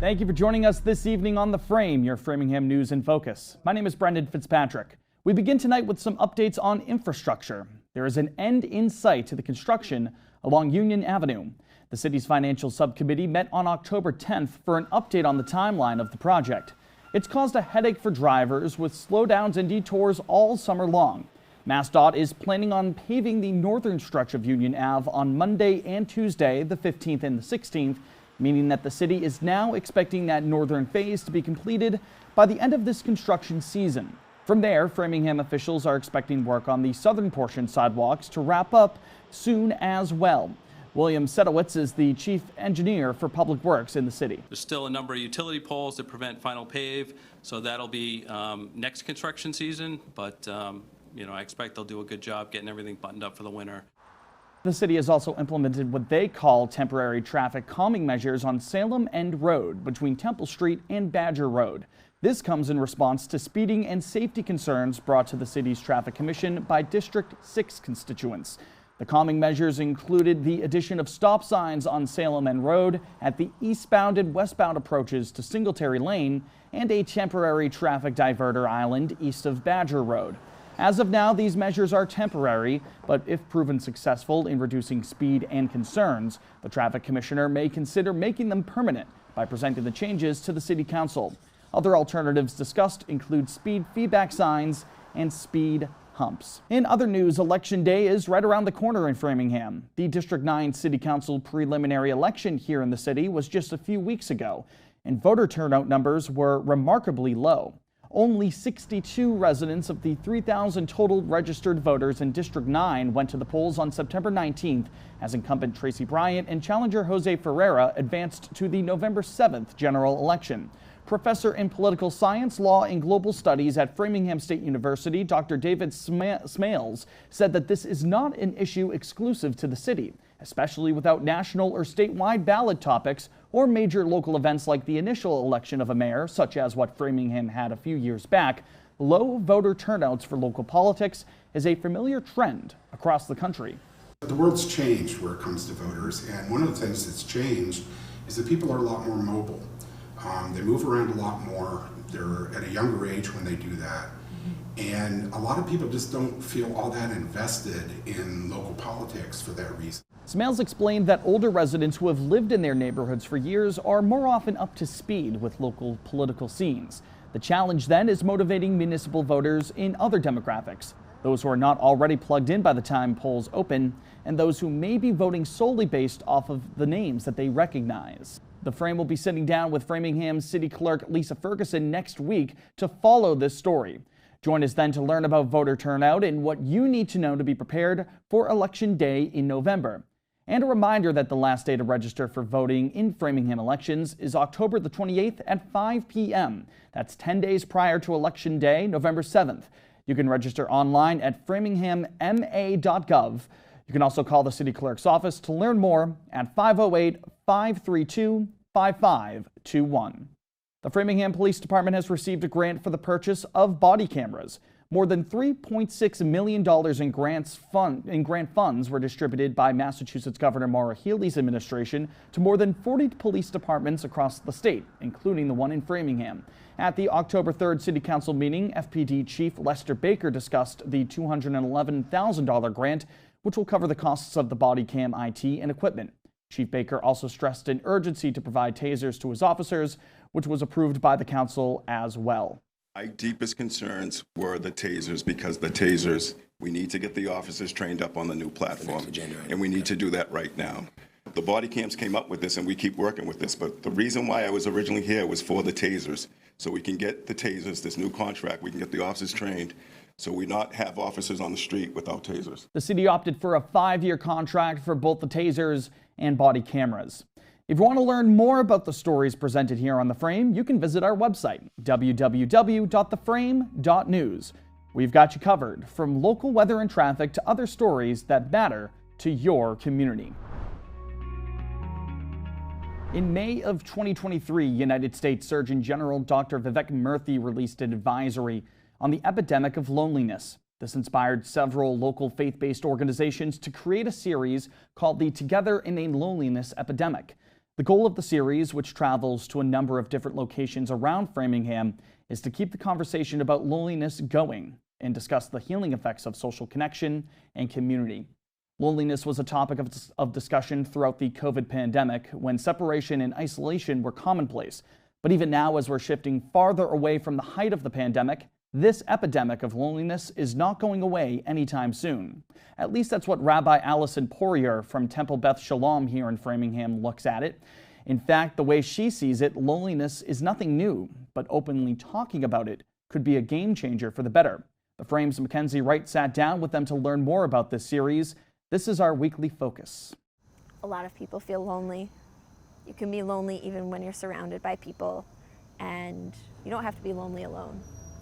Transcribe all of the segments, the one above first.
Thank you for joining us this evening on The Frame, your Framingham News in Focus. My name is Brendan Fitzpatrick. We begin tonight with some updates on infrastructure. There is an end in sight to the construction along Union Avenue. The city's financial subcommittee met on October 10th for an update on the timeline of the project. It's caused a headache for drivers with slowdowns and detours all summer long. MassDOT is planning on paving the northern stretch of Union Ave on Monday and Tuesday, the 15th and the 16th, meaning that the city is now expecting that northern phase to be completed by the end of this construction season. From there, Framingham officials are expecting work on the southern portion sidewalks to wrap up soon as well. William Sedowitz is the chief engineer for public works in the city. There's still a number of utility poles that prevent final pave, so that'll be next construction season, but I expect they'll do a good job getting everything buttoned up for the winter. The city has also implemented what they call temporary traffic calming measures on Salem End Road between Temple Street and Badger Road. This comes in response to speeding and safety concerns brought to the city's traffic commission by District 6 constituents. The calming measures included the addition of stop signs on Salem End Road at the eastbound and westbound approaches to Singletary Lane and a temporary traffic diverter island east of Badger Road. As of now, these measures are temporary, but if proven successful in reducing speed and concerns, the traffic commissioner may consider making them permanent by presenting the changes to the city council. Other alternatives discussed include speed feedback signs and speed humps. In other news, Election Day is right around the corner in Framingham. The District 9 City Council preliminary election here in the city was just a few weeks ago, and voter turnout numbers were remarkably low. Only 62 residents of the 3,000 total registered voters in District 9 went to the polls on September 19th as incumbent Tracy Bryant and challenger Jose Ferreira advanced to the November 7th general election. Professor in Political Science, Law, and Global Studies at Framingham State University, Dr. David Smales, said that this is not an issue exclusive to the city, especially without national or statewide ballot topics or major local events like the initial election of a mayor, such as what Framingham had a few years back. Low voter turnouts for local politics is a familiar trend across the country. The world's changed where it comes to voters, and one of the things that's changed is that people are a lot more mobile. They move around a lot more. They're at a younger age when they do that. And a lot of people just don't feel all that invested in local politics for that reason. Smales explained that older residents who have lived in their neighborhoods for years are more often up to speed with local political scenes. The challenge then is motivating municipal voters in other demographics, those who are not already plugged in by the time polls open, and those who may be voting solely based off of the names that they recognize. The Frame will be sitting down with Framingham City Clerk Lisa Ferguson next week to follow this story. Join us then to learn about voter turnout and what you need to know to be prepared for Election Day in November. And a reminder that the last day to register for voting in Framingham elections is October the 28th at 5 p.m. That's 10 days prior to Election Day, November 7th. You can register online at framinghamma.gov. You can also call the city clerk's office to learn more at 508-532-5521. The Framingham Police Department has received a grant for the purchase of body cameras. More than $3.6 million in grant funds were distributed by Massachusetts Governor Maura Healey's administration to more than 40 police departments across the state, including the one in Framingham. At the October 3rd City Council meeting, FPD Chief Lester Baker discussed the $211,000 grant, which will cover the costs of the body cam IT and equipment. Chief Baker also stressed an urgency to provide tasers to his officers, which was approved by the council as well. My deepest concerns were the tasers, because the tasers, we need to get the officers trained up on the new platform, and we need to do that right now. The body cams came up with this, and we keep working with this, but the reason why I was originally here was for the tasers, so we can get the tasers, this new contract, we can get the officers trained, so we not have officers on the street without tasers. The city opted for a 5-year contract for both the tasers and body cameras. If you want to learn more about the stories presented here on The Frame, you can visit our website, www.theframe.news. We've got you covered, from local weather and traffic to other stories that matter to your community. In May of 2023, United States Surgeon General Dr. Vivek Murthy released an advisory on the epidemic of loneliness. This inspired several local faith-based organizations to create a series called the Together in a Loneliness Epidemic. The goal of the series, which travels to a number of different locations around Framingham, is to keep the conversation about loneliness going and discuss the healing effects of social connection and community. Loneliness was a topic of discussion throughout the COVID pandemic, when separation and isolation were commonplace. But even now, as we're shifting farther away from the height of the pandemic, this epidemic of loneliness is not going away anytime soon. At least that's what Rabbi Allison Poirier from Temple Beth Shalom here in Framingham looks at it. In fact, the way she sees it, loneliness is nothing new, but openly talking about it could be a game changer for the better. The Frame's Mackenzie Wright sat down with them to learn more about this series. This is our weekly focus. A lot of people feel lonely. You can be lonely even when you're surrounded by people, and you don't have to be lonely alone.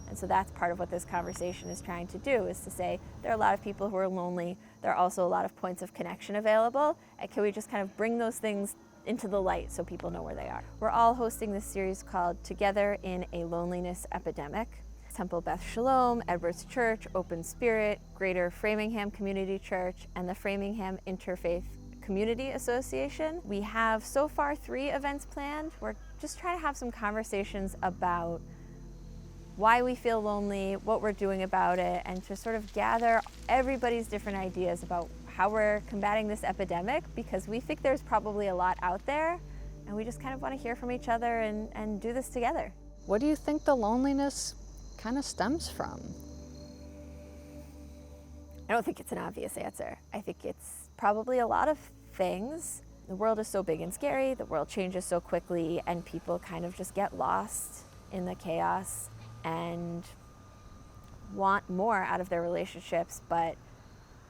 And so that's part of what this conversation is trying to do, is to say there are a lot of people who are lonely. There are also a lot of points of connection available. And can we just kind of bring those things into the light so people know where they are? We're all hosting this series called Together in a Loneliness Epidemic. Temple Beth Shalom, Edwards Church, Open Spirit, Greater Framingham Community Church, and the Framingham Interfaith Community Association. We have so far 3 events planned. We're just trying to have some conversations about why we feel lonely, what we're doing about it, and to sort of gather everybody's different ideas about how we're combating this epidemic, because we think there's probably a lot out there, and we just kind of want to hear from each other and do this together. What do you think the loneliness kind of stems from? I don't think it's an obvious answer. I think it's probably a lot of things. The world is so big and scary, the world changes so quickly, and people kind of just get lost in the chaos and want more out of their relationships, but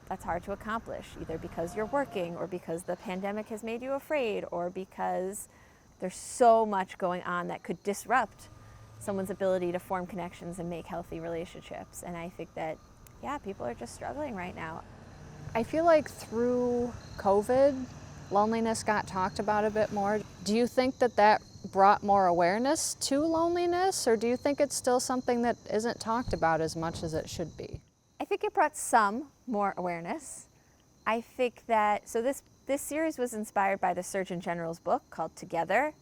that's hard to accomplish, either because you're working or because the pandemic has made you afraid or because there's so much going on that could disrupt someone's ability to form connections and make healthy relationships. And I think that, yeah, people are just struggling right now. I feel like through COVID, loneliness got talked about a bit more. Do you think that that brought more awareness to loneliness, or do you think it's still something that isn't talked about as much as it should be? I think it brought some more awareness. I think that, so this series was inspired by the Surgeon General's book called Together,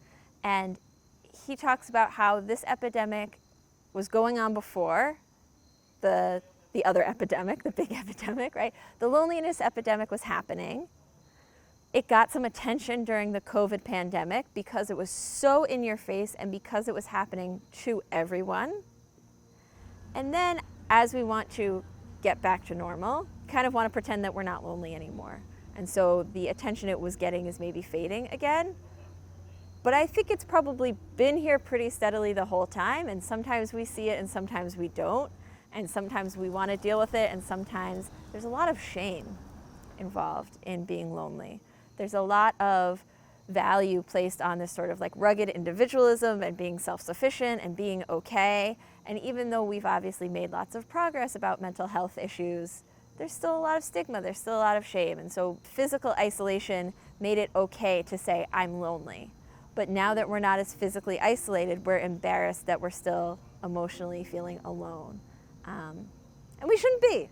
and he talks about how this epidemic was going on before the other epidemic, the big epidemic, right? The loneliness epidemic was happening. It got some attention during the COVID pandemic because it was so in your face and because it was happening to everyone. And then as we want to get back to normal, kind of want to pretend that we're not lonely anymore. And so the attention it was getting is maybe fading again. But I think it's probably been here pretty steadily the whole time, and sometimes we see it and sometimes we don't, and sometimes we want to deal with it, and sometimes there's a lot of shame involved in being lonely. There's a lot of value placed on this sort of like rugged individualism and being self-sufficient and being okay. And even though we've obviously made lots of progress about mental health issues, there's still a lot of stigma, there's still a lot of shame. And so physical isolation made it okay to say, I'm lonely. But now that we're not as physically isolated, we're embarrassed that we're still emotionally feeling alone. And we shouldn't be,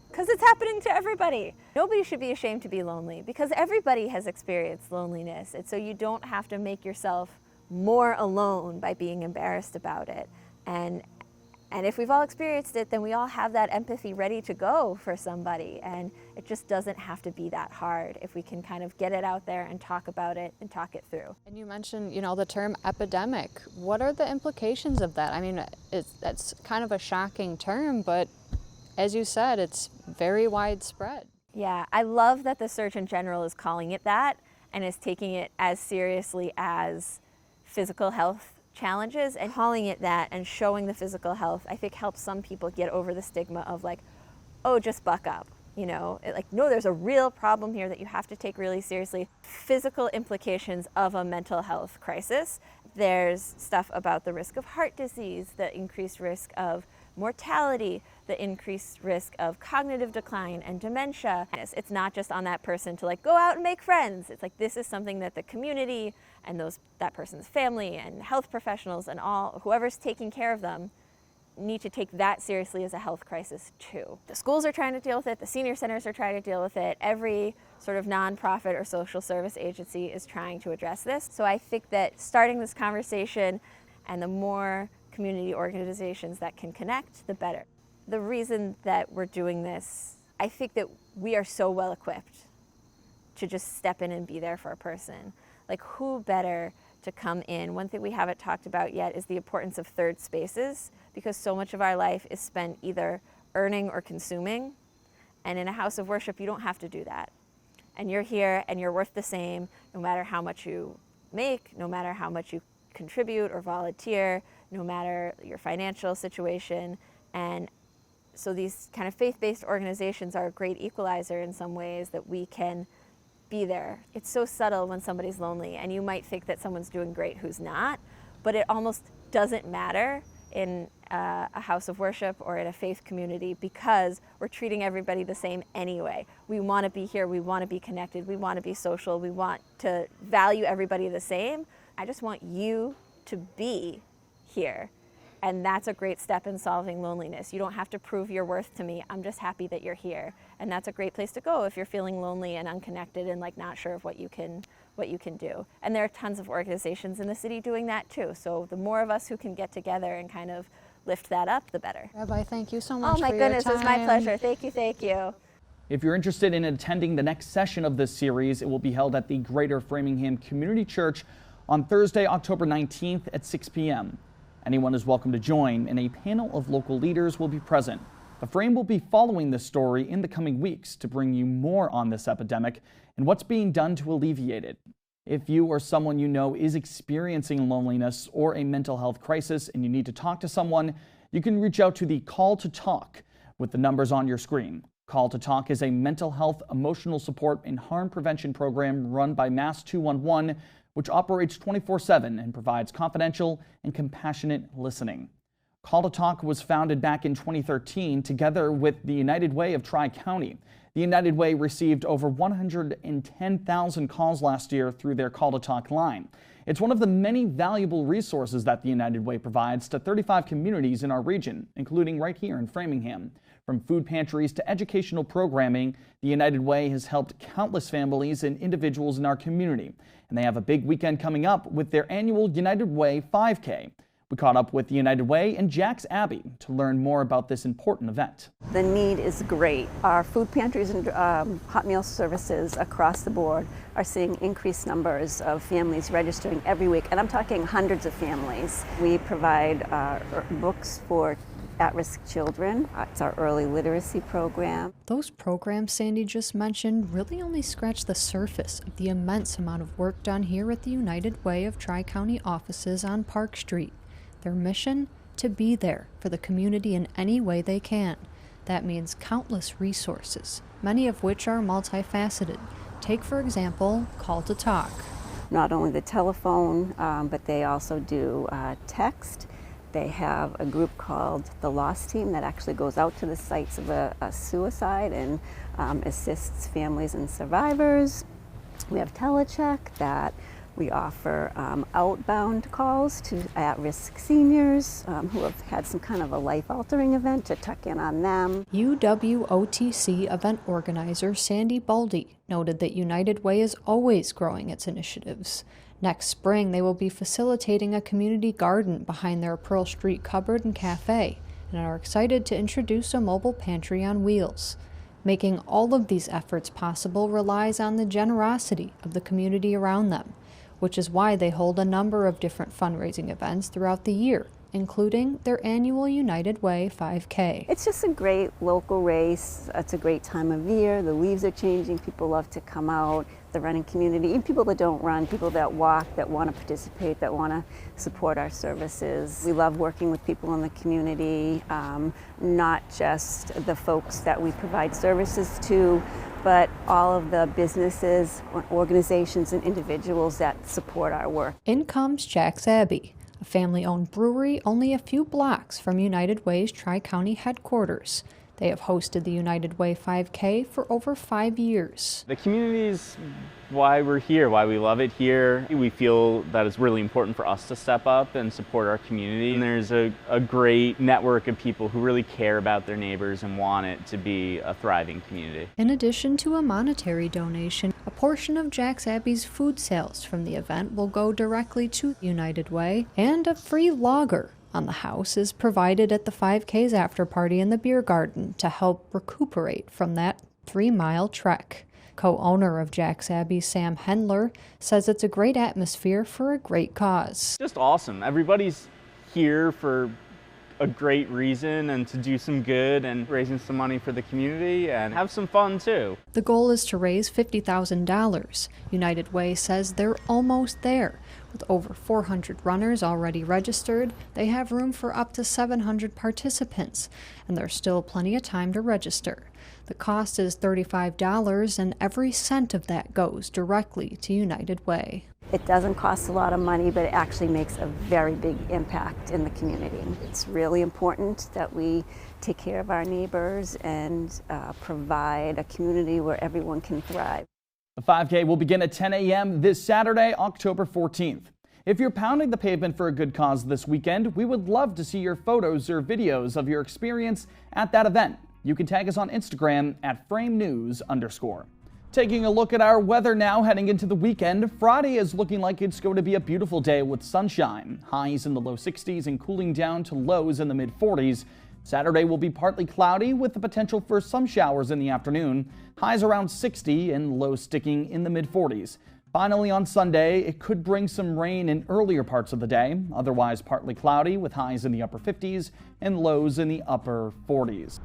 because it's happening to everybody. Nobody should be ashamed to be lonely, because everybody has experienced loneliness. And so you don't have to make yourself more alone by being embarrassed about it. And if we've all experienced it, then we all have that empathy ready to go for somebody. And it just doesn't have to be that hard if we can kind of get it out there and talk about it and talk it through. And you mentioned, the term epidemic. What are the implications of that? I mean, that's kind of a shocking term, but as you said, it's very widespread. Yeah, I love that the Surgeon General is calling it that and is taking it as seriously as physical health challenges, and calling it that and showing the physical health, I think, helps some people get over the stigma of like, oh, just buck up. No, there's a real problem here that you have to take really seriously. Physical implications of a mental health crisis. There's stuff about the risk of heart disease, the increased risk of mortality, the increased risk of cognitive decline and dementia. It's not just on that person to go out and make friends. It's this is something that the community and that person's family and health professionals and whoever's taking care of them need to take that seriously as a health crisis too. The schools are trying to deal with it, the senior centers are trying to deal with it, every sort of nonprofit or social service agency is trying to address this. So I think that starting this conversation and the more community organizations that can connect, the better. The reason that we're doing this, I think that we are so well equipped to just step in and be there for a person. Like, who better to come in? One thing we haven't talked about yet is the importance of third spaces, because so much of our life is spent either earning or consuming. And in a house of worship, you don't have to do that. And you're here and you're worth the same no matter how much you make, no matter how much you contribute or volunteer, no matter your financial situation. And so these kind of faith-based organizations are a great equalizer in some ways, that we can be there. It's so subtle when somebody's lonely, and you might think that someone's doing great who's not, but it almost doesn't matter in a house of worship or in a faith community, because we're treating everybody the same anyway. We want to be here, we want to be connected, we want to be social, we want to value everybody the same. I just want you to be here. And that's a great step in solving loneliness. You don't have to prove your worth to me. I'm just happy that you're here. And that's a great place to go if you're feeling lonely and unconnected and like not sure of what you can do. And there are tons of organizations in the city doing that too. So the more of us who can get together and kind of lift that up, the better. Rabbi, thank you so much. Oh my goodness, it's my pleasure. Thank you, thank you. If you're interested in attending the next session of this series, it will be held at the Greater Framingham Community Church on Thursday, October 19th at 6 p.m. Anyone is welcome to join, and a panel of local leaders will be present. The Frame will be following this story in the coming weeks to bring you more on this epidemic and what's being done to alleviate it. If you or someone you know is experiencing loneliness or a mental health crisis and you need to talk to someone, you can reach out to the Call to Talk with the numbers on your screen. Call to Talk is a mental health, emotional support, and harm prevention program run by Mass 211, which operates 24/7 and provides confidential and compassionate listening. Call to Talk was founded back in 2013 together with the United Way of Tri-County. The United Way received over 110,000 calls last year through their Call to Talk line. It's one of the many valuable resources that the United Way provides to 35 communities in our region, including right here in Framingham. From food pantries to educational programming, the United Way has helped countless families and individuals in our community. And they have a big weekend coming up with their annual United Way 5K. We caught up with the United Way and Jack's Abbey to learn more about this important event. The need is great. Our food pantries and hot meal services across the board are seeing increased numbers of families registering every week, and I'm talking hundreds of families. We provide books for at-risk children. It's our early literacy program. Those programs Sandy just mentioned really only scratch the surface of the immense amount of work done here at the United Way of Tri-County offices on Park Street. Their mission? To be there for the community in any way they can. That means countless resources, many of which are multifaceted. Take, for example, Call to Talk. Not only the telephone, but they also do text. They have a group called the Lost Team that actually goes out to the sites of a suicide and assists families and survivors. We have Telecheck that we offer outbound calls to at-risk seniors who have had some kind of a life-altering event to tuck in on them. UWOTC event organizer Sandy Baldy noted that United Way is always growing its initiatives. Next spring, they will be facilitating a community garden behind their Pearl Street cupboard and cafe, and are excited to introduce a mobile pantry on wheels. Making all of these efforts possible relies on the generosity of the community around them, which is why they hold a number of different fundraising events throughout the year, including their annual United Way 5K. It's just a great local race. It's a great time of year. The leaves are changing. People love to come out. The running community, even people that don't run, people that walk, that want to participate, that want to support our services. We love working with people in the community, not just the folks that we provide services to, but all of the businesses, organizations, and individuals that support our work. In comes Jack's Abbey, a family-owned brewery only a few blocks from United Way's Tri-County headquarters. They have hosted the United Way 5K for over 5 years. The community's why we're here, why we love it here. We feel that it's really important for us to step up and support our community. And there's a great network of people who really care about their neighbors and want it to be a thriving community. In addition to a monetary donation, a portion of Jack's Abbey's food sales from the event will go directly to United Way, and a free lager on the house is provided at the 5K's after party in the beer garden to help recuperate from that 3-mile trek. Co-owner of Jack's Abbey, Sam Hendler, says it's a great atmosphere for a great cause. Just awesome. Everybody's here for a great reason and to do some good and raising some money for the community and have some fun too. The goal is to raise $50,000. United Way says they're almost there. With over 400 runners already registered, they have room for up to 700 participants, and there's still plenty of time to register. The cost is $35, and every cent of that goes directly to United Way. It doesn't cost a lot of money, but it actually makes a very big impact in the community. It's really important that we take care of our neighbors and provide a community where everyone can thrive. The 5K will begin at 10 a.m. this Saturday, October 14th. If you're pounding the pavement for a good cause this weekend, we would love to see your photos or videos of your experience at that event. You can tag us on Instagram at @FrameNews_. Taking a look at our weather now heading into the weekend, Friday is looking like it's going to be a beautiful day with sunshine. Highs in the low 60s and cooling down to lows in the mid 40s. Saturday will be partly cloudy with the potential for some showers in the afternoon. Highs around 60 and lows sticking in the mid 40s. Finally on Sunday, it could bring some rain in earlier parts of the day. Otherwise partly cloudy with highs in the upper 50s and lows in the upper 40s.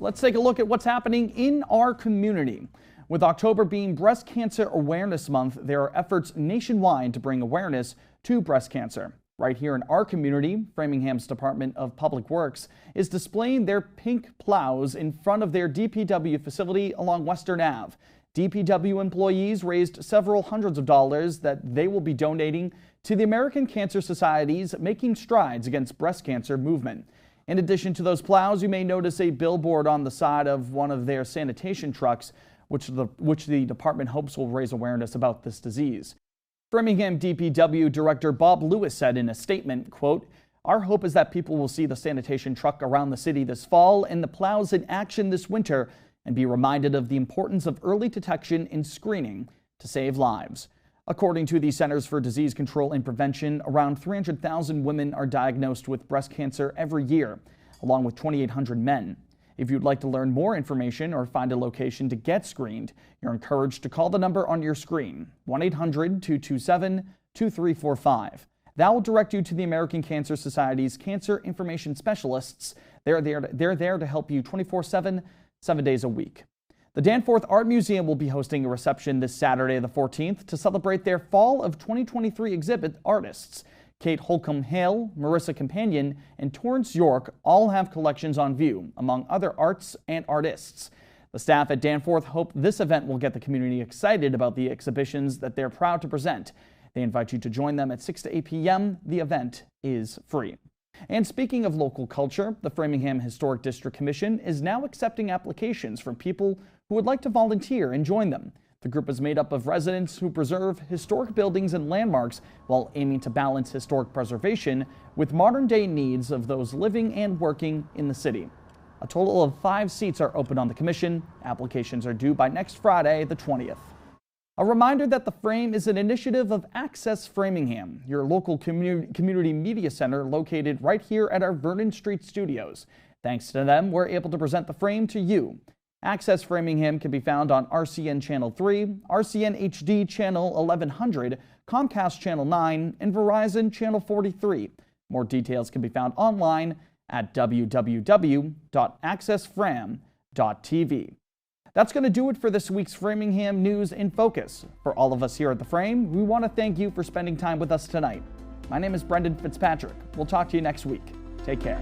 Let's take a look at what's happening in our community. With October being Breast Cancer Awareness Month, there are efforts nationwide to bring awareness to breast cancer. Right here in our community, Framingham's Department of Public Works is displaying their pink plows in front of their DPW facility along Western Ave. DPW employees raised several hundreds of dollars that they will be donating to the American Cancer Society's Making Strides Against Breast Cancer movement. In addition to those plows, you may notice a billboard on the side of one of their sanitation trucks, which the department hopes will raise awareness about this disease. Framingham DPW Director Bob Lewis said in a statement, quote, "Our hope is that people will see the sanitation truck around the city this fall and the plows in action this winter and be reminded of the importance of early detection and screening to save lives." According to the Centers for Disease Control and Prevention, around 300,000 women are diagnosed with breast cancer every year, along with 2,800 men. If you'd like to learn more information or find a location to get screened, you're encouraged to call the number on your screen, 1-800-227-2345. That will direct you to the American Cancer Society's Cancer Information Specialists. They're there to help you 24/7, 7 days a week. The Danforth Art Museum will be hosting a reception this Saturday the 14th to celebrate their Fall of 2023 exhibit artists. Kate Holcomb Hale, Marissa Companion, and Torrance York all have collections on view, among other arts and artists. The staff at Danforth hope this event will get the community excited about the exhibitions that they're proud to present. They invite you to join them at 6 to 8 p.m. The event is free. And speaking of local culture, the Framingham Historic District Commission is now accepting applications from people who would like to volunteer and join them. The group is made up of residents who preserve historic buildings and landmarks while aiming to balance historic preservation with modern-day needs of those living and working in the city. A total of 5 seats are open on the commission. Applications are due by next Friday, the 20th. A reminder that The Frame is an initiative of Access Framingham, your local community media center located right here at our Vernon Street studios. Thanks to them, we're able to present The Frame to you. Access Framingham can be found on RCN Channel 3, RCN HD Channel 1100, Comcast Channel 9, and Verizon Channel 43. More details can be found online at www.accessfram.tv. That's going to do it for this week's Framingham News in Focus. For all of us here at The Frame, we want to thank you for spending time with us tonight. My name is Brendan Fitzpatrick. We'll talk to you next week. Take care.